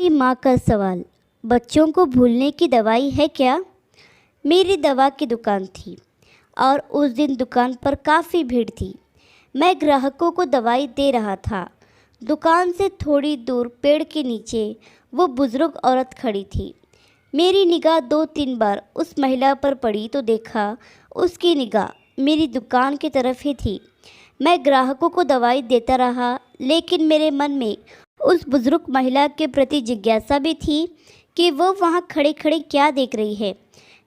की माँ का सवाल, बच्चों को भूलने की दवाई है क्या? मेरी दवा की दुकान थी और उस दिन दुकान पर काफ़ी भीड़ थी। मैं ग्राहकों को दवाई दे रहा था। दुकान से थोड़ी दूर पेड़ के नीचे वो बुज़ुर्ग औरत खड़ी थी। मेरी निगाह 2-3 बार उस महिला पर पड़ी तो देखा उसकी निगाह मेरी दुकान की तरफ ही थी। मैं ग्राहकों को दवाई देता रहा, लेकिन मेरे मन में उस बुज़ुर्ग महिला के प्रति जिज्ञासा भी थी कि वो वहाँ खड़े खड़े क्या देख रही है।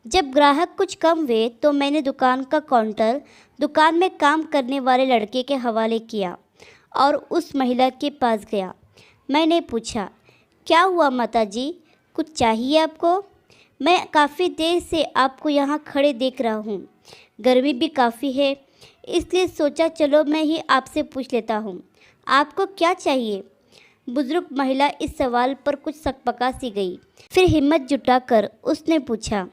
जब ग्राहक कुछ कम हुए तो मैंने दुकान का काउंटर दुकान में काम करने वाले लड़के के हवाले किया और उस महिला के पास गया। मैंने पूछा, क्या हुआ माताजी, कुछ चाहिए आपको? मैं काफ़ी देर से आपको यहाँ खड़े देख रहा हूँ। गर्मी भी काफ़ी है, इसलिए सोचा चलो मैं ही आपसे पूछ लेता हूँ, आपको क्या चाहिए? बुजुर्ग महिला इस सवाल पर कुछ सकपका सी गई। फिर हिम्मत जुटाकर उसने पूछा,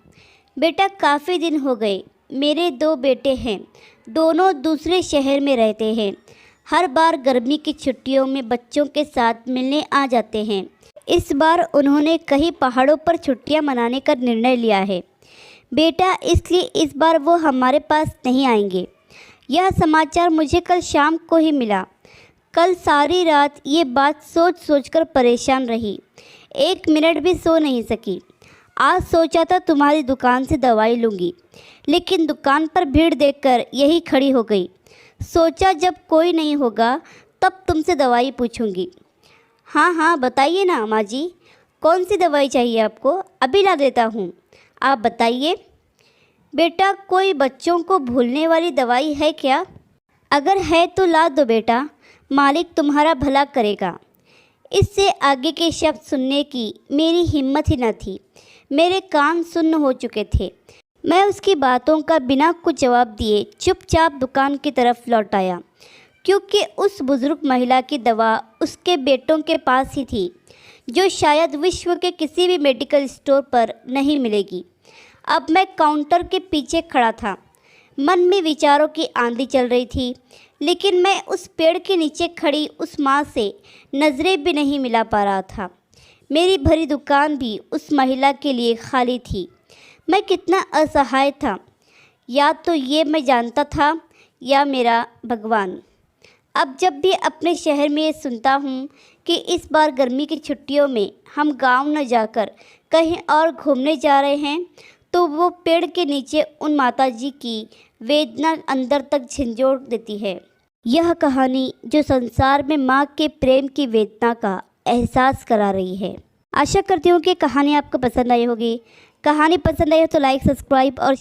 बेटा काफ़ी दिन हो गए, मेरे 2 बेटे हैं, दोनों दूसरे शहर में रहते हैं। हर बार गर्मी की छुट्टियों में बच्चों के साथ मिलने आ जाते हैं। इस बार उन्होंने कहीं पहाड़ों पर छुट्टियां मनाने का निर्णय लिया है बेटा, इसलिए इस बार वो हमारे पास नहीं आएंगे। यह समाचार मुझे कल शाम को ही मिला। कल सारी रात ये बात सोच सोचकर परेशान रही, 1 मिनट भी सो नहीं सकी। आज सोचा था तुम्हारी दुकान से दवाई लूँगी, लेकिन दुकान पर भीड़ देखकर यही खड़ी हो गई। सोचा जब कोई नहीं होगा तब तुमसे दवाई पूछूंगी। हाँ हाँ बताइए ना माँ जी, कौन सी दवाई चाहिए आपको? अभी ला देता हूँ, आप बताइए। बेटा कोई बच्चों को भूलने वाली दवाई है क्या? अगर है तो ला दो बेटा, मालिक तुम्हारा भला करेगा। इससे आगे के शब्द सुनने की मेरी हिम्मत ही न थी। मेरे कान सुन्न हो चुके थे। मैं उसकी बातों का बिना कुछ जवाब दिए चुपचाप दुकान की तरफ लौट आया, क्योंकि उस बुज़ुर्ग महिला की दवा उसके बेटों के पास ही थी, जो शायद विश्व के किसी भी मेडिकल स्टोर पर नहीं मिलेगी। अब मैं काउंटर के पीछे खड़ा था। मन में विचारों की आंधी चल रही थी, लेकिन मैं उस पेड़ के नीचे खड़ी उस माँ से नज़रें भी नहीं मिला पा रहा था। मेरी भरी दुकान भी उस महिला के लिए खाली थी। मैं कितना असहाय था, या तो ये मैं जानता था या मेरा भगवान। अब जब भी अपने शहर में ये सुनता हूँ कि इस बार गर्मी की छुट्टियों में हम गांव न जाकर कहीं और घूमने जा रहे हैं, तो वो पेड़ के नीचे उन माताजी की वेदना अंदर तक झंझोड़ देती है। यह कहानी जो संसार में माँ के प्रेम की वेदना का एहसास करा रही है। आशा करती हूँ कि कहानी आपको पसंद आई होगी। कहानी पसंद आई हो तो लाइक, सब्सक्राइब और